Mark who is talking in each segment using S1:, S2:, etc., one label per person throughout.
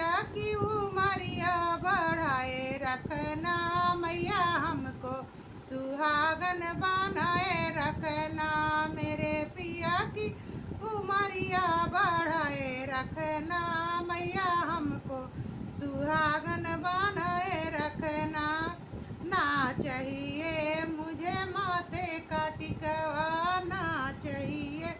S1: पिया की उमरिया बढ़ाए रखना मैया हमको सुहागन बनाए रखना। मेरे पिया की उमरिया बढ़ाए रखना मैया हमको सुहागन बनाए रखना। ना चाहिए मुझे माथे का टिकवा, ना चाहिए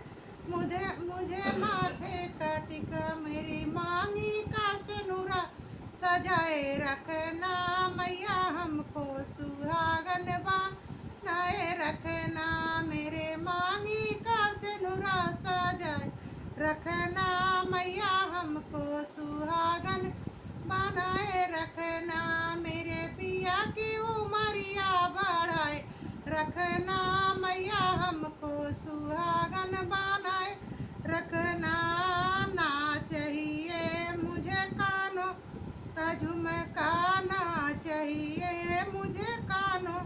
S1: मुझे मुझे माथे का टिका, मेरी मांगी का सिनुरा सजाए रखना मैया हमको सुहागन बनाए रखना। मेरे मांगी का सिनुरा सजाए रखना मैया हमको सुहागन बनाए रखना। मेरे पिया की उमरिया बढ़ाए रखना मैया हमको सुहागन बनाए रखना। ना चाहिए मुझे कानों का झुमका, ना चाहिए मुझे कानों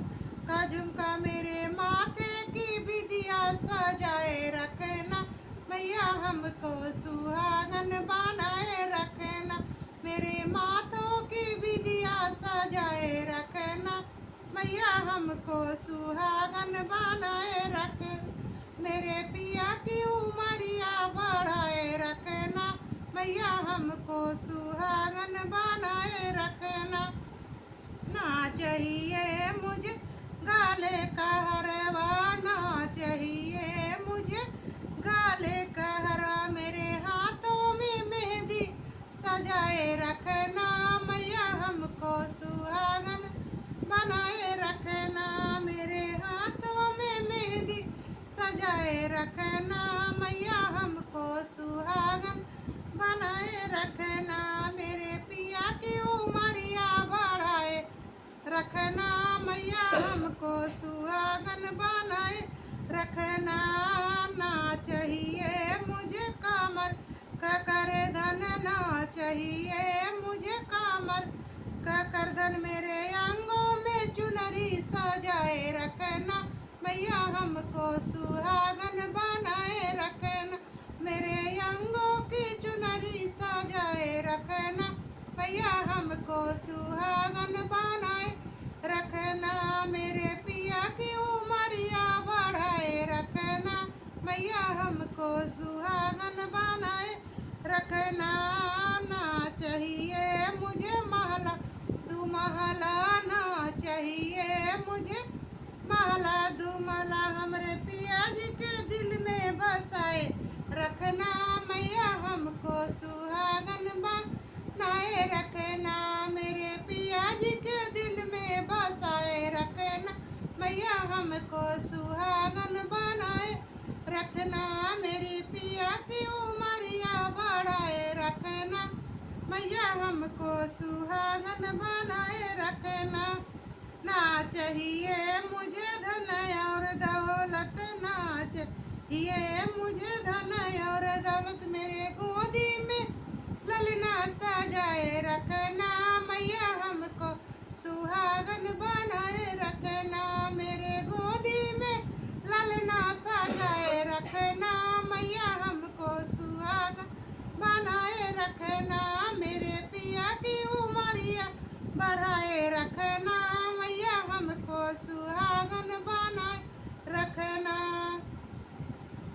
S1: का झुमका, मेरे माथे की बिंदिया सजाए रखना मैया हमको सुहागन बनाए रखना। मेरे माथों की बिंदिया सजाए रखना मैया हमको सुहागन बनाए रखना। मेरे पिया की उमरिया बढ़ाए रखना मैया हमको सुहागन बनाए रखना। ना चाहिए मुझे गाले का हरवा, ना चाहिए मुझे गाले का हरा, मेरे हाथों में मेहंदी सजाए रखना मैया हमको सुहागन बनाए रखना। मेरे हाथों में मेहंदी सजाए रखना मैया हमको सुहागन बनाए रखना। मेरे पिया की उमरिया बढ़ाए रखना मैया हमको सुहागन बनाए रखना। ना चाहिए मुझे कामर का करधन, ना चाहिए मुझे कामर का करधन, मेरे अंगों में चुनरी सजाए रखना मैया हमको सुहागन बनाए रखना। मेरे अंगों की चुनरी सजाए रखना मैया हमको सुहागन बनाए रखना। मेरे पिया की उमरिया बढ़ाए रखना मैया हमको सुहागन बनाए रखना। ना चाहिए मुझे महला दू महला, ना चाहिए मुझे महला दू महला, हमरे पिया जी के दिल में बसाए रखना मैया हमको सुहागन बनाए रखना। मेरे पिया जी के दिल में बसाए रखना मैया हमको सुहागन बनाए रखना। मेरी पिया की उमरिया बढ़ाए रखना मैया हमको सुहागन बनाए रखना। ना चाहिए मुझे धन और दौलत, ना चाहिए मुझे धन और दौलत, मेरे गोदी में ललना सजाए रखना मैया हमको सुहागन बनाए रखना। मेरे गोदी में ललना सजाए रखना मैया हमको सुहागन बनाए रखना। मेरे पिया की उमरिया बढ़ाए रखना मैया हमको सुहागन बनाए रखना।